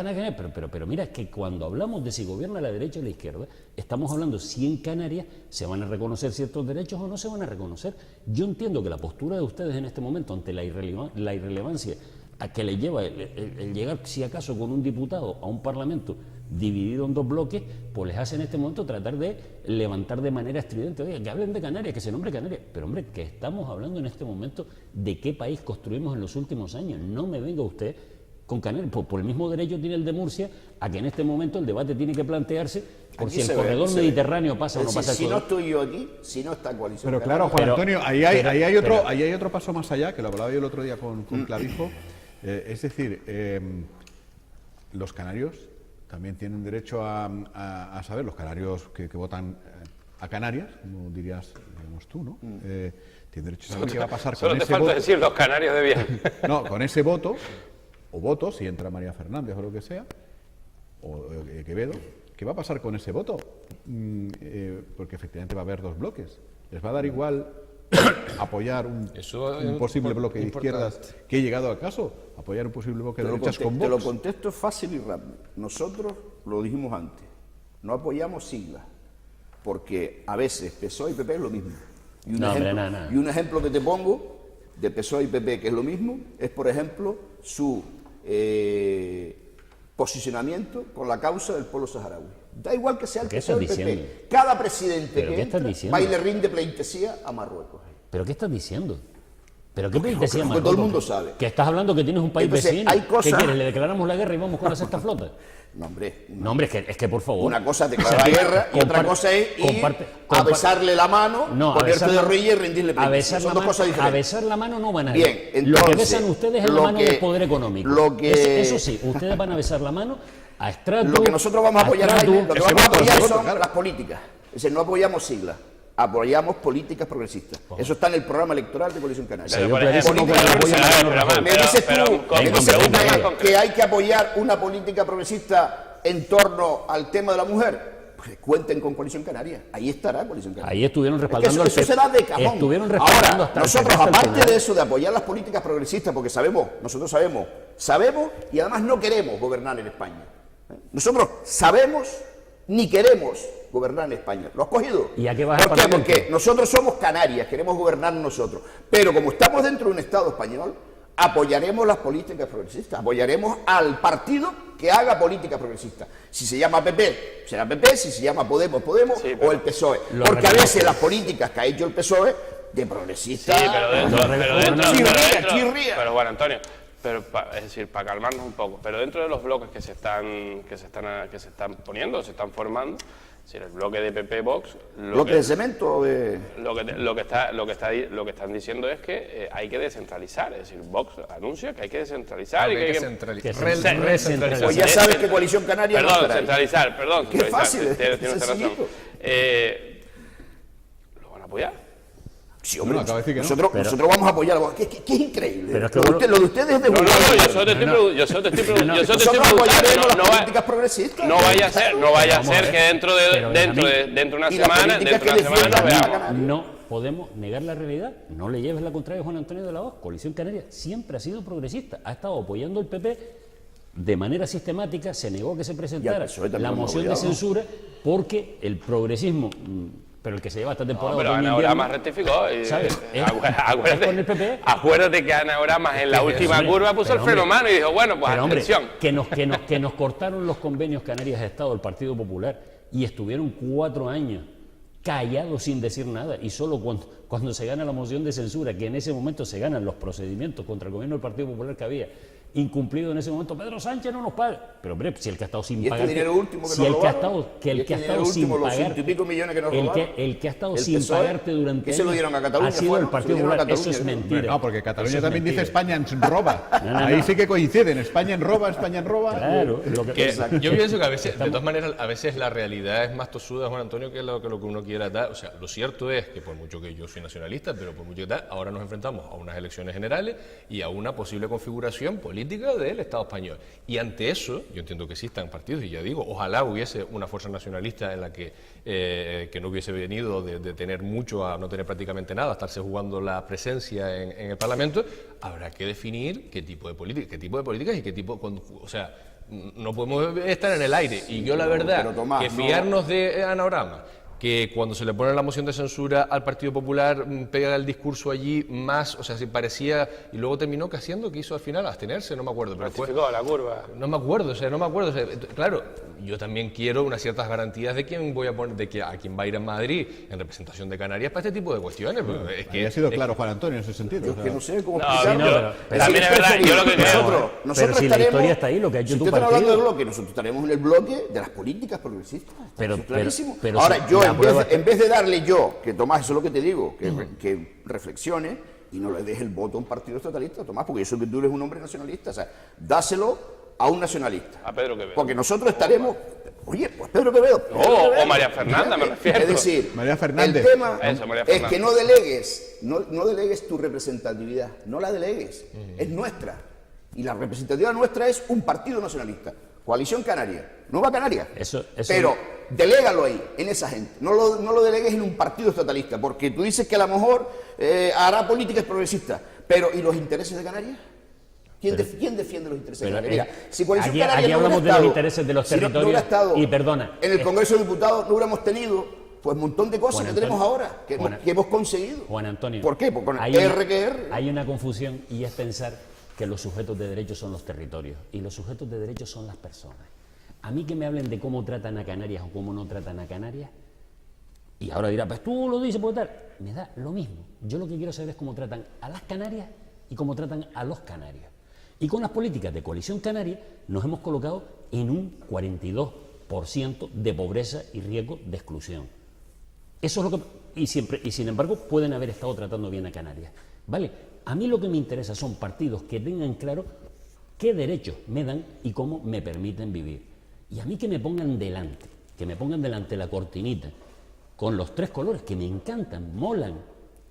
pero mira, es que cuando hablamos de si gobierna la derecha o la izquierda, estamos hablando si en Canarias se van a reconocer ciertos derechos o no se van a reconocer. Yo entiendo que la postura de ustedes en este momento ante la irrelevancia a que le lleva el llegar, si acaso, con un diputado a un parlamento dividido en dos bloques, pues les hace en este momento tratar de levantar de manera estridente, oye, que hablen de Canarias, que se nombre Canarias, pero hombre, que estamos hablando en este momento de qué país construimos en los últimos años. No me venga usted con Canarias, por el mismo derecho tiene el de Murcia a que en este momento el debate tiene que plantearse por si el corredor mediterráneo pasa o no pasa. Si no estoy yo aquí, si no está Coalición Canaria. Pero claro, Juan Antonio, ahí hay otro paso más allá, que lo hablaba yo el otro día con Clavijo, es decir, los canarios también tienen derecho a saber, los canarios que votan a Canarias, como dirías tú, ¿no? Tienen derecho a saber qué va a pasar con ese voto. Solo te falta decir los canarios de bien. No, con ese voto, o votos, si entra María Fernández o lo que sea, o Quevedo, ¿qué va a pasar con ese voto? Porque efectivamente va a haber dos bloques. ¿Les va a dar igual apoyar un posible bloque de izquierdas que he llegado al caso? ¿Apoyar un posible bloque de derechas con Vox? Te lo contesto fácil y rápido. Nosotros, lo dijimos antes, no apoyamos siglas, porque a veces PSOE y PP es lo mismo. Y un ejemplo que te pongo de PSOE y PP, que es lo mismo, es, por ejemplo, su posicionamiento con la causa del pueblo saharaui. Da igual que sea el PSOE o el PP. Cada presidente que entra va y le rinde pleitesía a Marruecos. ¿Pero qué estás diciendo? ¿Pero qué pleitesía a Marruecos? Todo el mundo sabe. Que estás hablando que tienes un país vecino. Hay cosas... ¿Qué quieres? ¿Le declaramos la guerra y vamos con la sexta flota? No, hombre. No, hombre, es que por favor. Una cosa es declarar la guerra y otra cosa es ir a besarle la mano, ponerte de rodillas y rendirle pleitesía. Son dos cosas diferentes. A besar la mano no van a ir. Bien, entonces, lo que besan ustedes es la mano del poder económico. Eso sí, ustedes van a besar la mano a estrato. Lo que nosotros vamos a apoyar, lo que vamos a apoyar son las políticas. Es decir, no apoyamos siglas. Apoyamos políticas progresistas. Eso está en el programa electoral de Coalición Canaria. Me dices tú que hay que apoyar una política progresista en torno al tema de la mujer. Pues cuenten con Coalición Canaria. Ahí estará Coalición Canaria. Ahí estuvieron respaldando al PP. Eso será de cajón. Estuvieron respaldando hasta nosotros, aparte de eso, de apoyar las políticas progresistas, porque nosotros sabemos y además no queremos gobernar en España. Nosotros sabemos ni queremos gobernar en España. ¿Lo has cogido? ¿Y a qué vas ¿Por qué? Porque nosotros somos Canarias, queremos gobernar nosotros. Pero como estamos dentro de un Estado español, apoyaremos las políticas progresistas, apoyaremos al partido que haga política progresista. Si se llama PP, será PP, si se llama Podemos, sí, o el PSOE. Porque a veces las políticas que ha hecho el PSOE de progresista... Sí, pero bueno, Antonio... es decir, para calmarnos un poco, pero dentro de los bloques que se están poniendo, se están formando, es decir, el bloque de PP Vox, ¿bloque de cemento o de...? Lo que están diciendo es que hay que descentralizar, es decir, Vox anuncia que hay que descentralizar y que hay que recentralizar. Pues ya sabes que Coalición Canaria centralizar. Qué fácil, tienes razón. ¿Lo van a apoyar? Sí, hombre, nosotros vamos a apoyar, que es increíble. Pero es que lo de ustedes es de yo solo te estoy preguntando, no vaya a ser que dentro de una semana no podemos negar la realidad. No le lleves la contraria a Juan Antonio de la Hoz. Coalición Canaria siempre ha sido progresista, ha estado apoyando el PP de manera sistemática, se negó que se presentara la moción de censura porque el progresismo... Pero el que se lleva esta temporada... pero Ana Oramas rectificó. Acuérdate que Ana Oramas en la última curva puso el freno mano y dijo, bueno, pues atención. Que nos cortaron los convenios Canarias de Estado, el Partido Popular, y estuvieron 4 años callados sin decir nada, y solo cuando se gana la moción de censura, que en ese momento se ganan los procedimientos contra el gobierno del Partido Popular que había incumplido en ese momento, Pedro Sánchez no nos paga. Pero hombre, si el que ha estado sin pagar, el dinero último que si el que ha estado sin pagar, el que ha estado sin pagarte durante años, se lo dieron a Cataluña, ha sido el Partido Popular. Eso es mentira. No, porque Cataluña también dice España en roba. Ahí sí que coinciden, España en roba. Claro. Yo pienso que a veces, de todas maneras, a veces la realidad es más tosuda, Juan Antonio, que lo que uno quiera dar. O sea, lo cierto es que por mucho que yo soy nacionalista, pero por mucho que tal, ahora nos enfrentamos a unas elecciones generales y a una posible configuración política del Estado español. Y ante eso, yo entiendo que existan partidos, y ya digo, ojalá hubiese una fuerza nacionalista en la que no hubiese venido de tener mucho a no tener prácticamente nada, a estarse jugando la presencia en el Parlamento. Habrá que definir qué tipo de políticas y qué tipo... O sea, no podemos estar en el aire. Y yo la verdad, Tomás, que fiarnos de Ana Oramas, que cuando se le pone la moción de censura al Partido Popular pega el discurso allí más, o sea, si parecía, y luego terminó que haciendo, que hizo al final abstenerse, no me acuerdo, pero fue la curva. No me acuerdo, claro, yo también quiero unas ciertas garantías de quién voy a poner, de que a quién va a ir a Madrid en representación de Canarias para este tipo de cuestiones. Es que ha sido claro Juan Antonio en ese sentido. Yo que no sé cómo explicarlo. Pero también es verdad, yo lo que creo. Pero si la historia está ahí, lo que ha hecho tu partido. Hablando del bloque, nosotros estaremos en el bloque de las políticas progresistas. Pero ahora, yo en vez de darle que Tomás, eso es lo que te digo, que reflexione y no le dejes el voto a un partido estatalista, Tomás, porque yo sé que tú eres un hombre nacionalista, o sea, dáselo a un nacionalista. A Pedro Quevedo. Porque nosotros estaremos... Oye, pues Pedro Quevedo. O María Fernanda, me refiero. Es decir, María Fernández. el tema María es Fernández. que no delegues tu representatividad, no la delegues, es nuestra. Y la representatividad nuestra es un partido nacionalista, Coalición Canaria, Nueva Canaria. Pero delégalo ahí, en esa gente. No lo delegues en un partido estatalista, porque tú dices que a lo mejor hará políticas progresistas, pero ¿y los intereses de Canarias? ¿Quién defiende los intereses de Canarias? Mira, si Coalición Canaria aquí no hablamos hubiera de los estado, intereses de los si no territorios hubiera estado y perdona. en el Congreso de Diputados no hubiéramos tenido pues un montón de cosas Juan que tenemos Antonio, ahora, que hemos conseguido. Juan Antonio. ¿Por qué? Porque con hay el una- RQR. Hay una confusión y es pensar que los sujetos de derechos son los territorios y los sujetos de derechos son las personas. A mí que me hablen de cómo tratan a Canarias o cómo no tratan a Canarias, y ahora dirá, pues tú lo dices por tal, me da lo mismo. Yo lo que quiero saber es cómo tratan a las Canarias y cómo tratan a los canarios. Y con las políticas de Coalición Canaria nos hemos colocado en un 42% de pobreza y riesgo de exclusión. Eso es lo que... Y sin embargo pueden haber estado tratando bien a Canarias. ¿Vale? A mí lo que me interesa son partidos que tengan claro qué derechos me dan y cómo me permiten vivir. Y a mí que me pongan delante la cortinita con los 3 colores que me encantan, molan,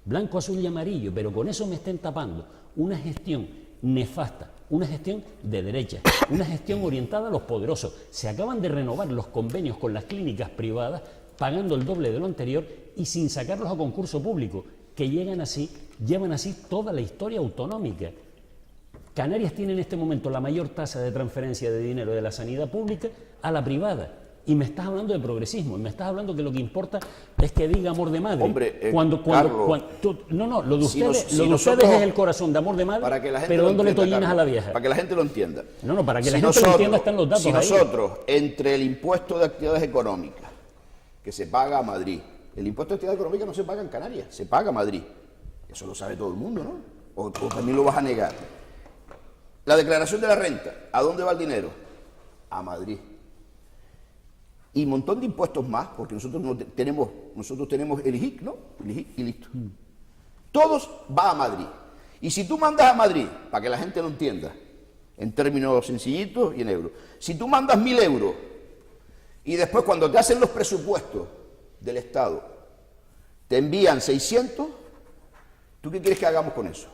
blanco, azul y amarillo, pero con eso me estén tapando una gestión nefasta, una gestión de derecha, una gestión orientada a los poderosos. Se acaban de renovar los convenios con las clínicas privadas pagando el doble de lo anterior y sin sacarlos a concurso público, que llevan así toda la historia autonómica. Canarias tiene en este momento la mayor tasa de transferencia de dinero de la sanidad pública a la privada. Y me estás hablando de progresismo, y me estás hablando que lo que importa es que diga amor de madre. Hombre, Carlos, lo de ustedes es el corazón de amor de madre, para que la gente pero lo dándole entienda, tollinas a la vieja. Para que la gente lo entienda. Para que la gente lo entienda están los datos si ahí. nosotros, entre el impuesto de actividades económicas, que se paga a Madrid, el impuesto de actividades económicas no se paga en Canarias, se paga a Madrid. Eso lo sabe todo el mundo, ¿no? O también lo vas a negar. La declaración de la renta, ¿a dónde va el dinero? A Madrid. Y un montón de impuestos más, porque nosotros tenemos el IGIC, ¿no? El IGIC y listo. Todos va a Madrid. Y si tú mandas a Madrid, para que la gente lo entienda, en términos sencillitos y en euros, si tú mandas 1.000 euros y después cuando te hacen los presupuestos del Estado te envían 600, ¿tú qué quieres que hagamos con eso?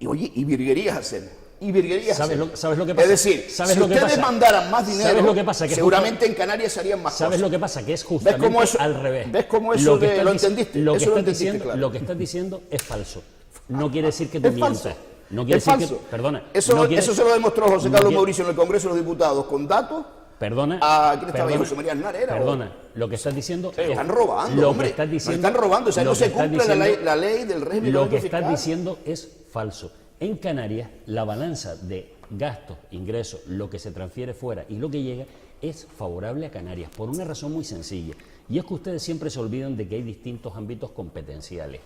Oye, virguerías hacemos. Y virguerías ¿Sabes lo que pasa? Es decir, si ustedes mandaran más dinero, ¿sabes lo que pasa? Que seguramente en Canarias harían más ¿Sabes cosas. lo que pasa? Que es justamente al revés. ¿Ves cómo eso lo entendiste? Lo Claro. que estás diciendo es falso. No quiere decir que tú Es mientas. falso. No quiere Es decir falso. que... Perdona. Eso se lo demostró José Carlos Mauricio en el Congreso de los Diputados con datos. Perdona. ¿Quién estaba ahí? José María Aznar era. Perdona. Lo que estás diciendo... Sí, están robando, lo hombre. que estás diciendo, nos están robando. O sea, lo no que se estás cumple diciendo- la ley del régimen Lo que económico estás fiscal. diciendo es falso. En Canarias, la balanza de gastos, ingresos, lo que se transfiere fuera y lo que llega es favorable a Canarias, por una razón muy sencilla. Y es que ustedes siempre se olvidan de que hay distintos ámbitos competenciales.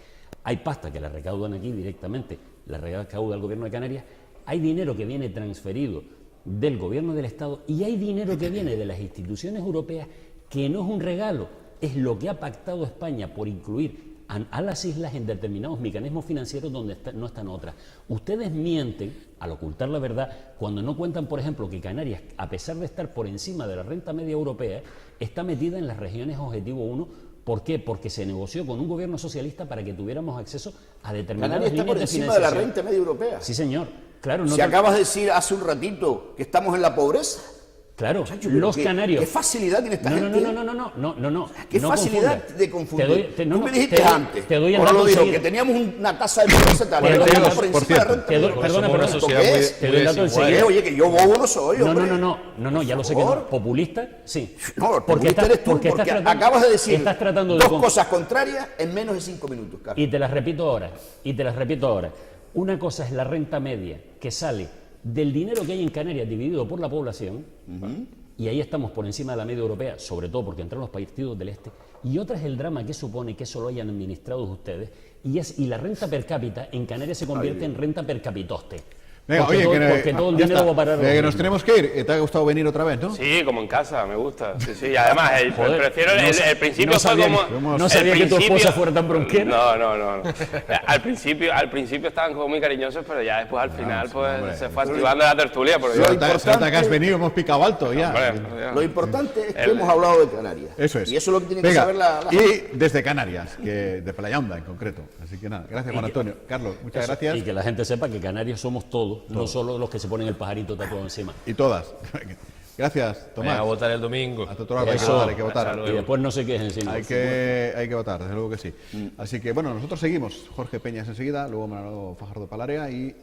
Hay pasta que la recaudan aquí directamente, la recauda el Gobierno de Canarias, hay dinero que viene transferido del Gobierno del Estado y hay dinero que viene de las instituciones europeas que no es un regalo, es lo que ha pactado España por incluir a las islas en determinados mecanismos financieros donde no están otras. Ustedes mienten al ocultar la verdad cuando no cuentan, por ejemplo, que Canarias, a pesar de estar por encima de la renta media europea, está metida en las regiones Objetivo 1. ¿Por qué? Porque se negoció con un gobierno socialista para que tuviéramos acceso a determinadas Canarias está líneas por de encima de la financiación. renta media europea. Sí, señor. Claro, Si acabas de decir hace un ratito que estamos en la pobreza. Claro, Chacho, pero los canarios. ¿Qué facilidad tiene esta gente? No. ¿Qué no facilidad confundas. de confundir? Tú me dijiste antes, te doy el o dato lo digo, enseguida. que teníamos una tasa de pobreza tal, Por pero cierto, estamos por encima de la renta te doy- media perdona, europea. perdona. ¿Esto sociedad qué muy- es? Te doy el dato desigual. enseguida. Oye, que yo bobo no soy, hombre. No, ya lo sé que no. Populista, sí. No, porque eres tú, porque acabas de decir estás tratando dos cosas contrarias en menos de 5 minutos, Carlos. Y te las repito ahora. Una cosa es la renta media que sale del dinero que hay en Canarias dividido por la población, y ahí estamos por encima de la media europea, sobre todo porque entran los partidos del este, y otra es el drama que supone que eso lo hayan administrado ustedes, y la renta per cápita en Canarias se convierte en renta per capitoste. Venga, Porque oye, porque todo el ya dinero está. va a parar a los Que nos niños. tenemos que ir. ¿Te ha gustado venir otra vez, no? Sí, como en casa, me gusta. Sí, sí, y además, Joder, prefiero el principio no fue sabía como... no sabía el que tu principio- esposa fuera tan bronquera. No. Al principio estaban como muy cariñosos, pero ya después al final sí, pues hombre. se fue activando la tertulia. Pero yo, Salta que has venido, hemos picado alto ya. hombre, Lo importante es que hemos hablado de Canarias. Eso es. Y eso es lo que tiene que Venga, saber la y desde Canarias, de Playa Honda en concreto. Así que nada, gracias Juan Antonio. Carlos, muchas gracias. Y que la gente sepa que canarios somos todos, no solo los que se ponen el pajarito tatuado encima. Y todas. Gracias, Tomás. Venga, a votar el domingo. A tu hay que votar. Y después no se quejen encima. Hay que votar, desde luego que sí. Así que bueno, nosotros seguimos. Jorge Peñas enseguida, luego Manolo Fajardo Palarea y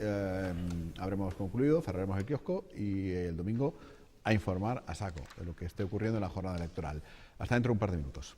habremos concluido, cerraremos el kiosco y el domingo a informar a saco de lo que esté ocurriendo en la jornada electoral. Hasta dentro de un par de minutos.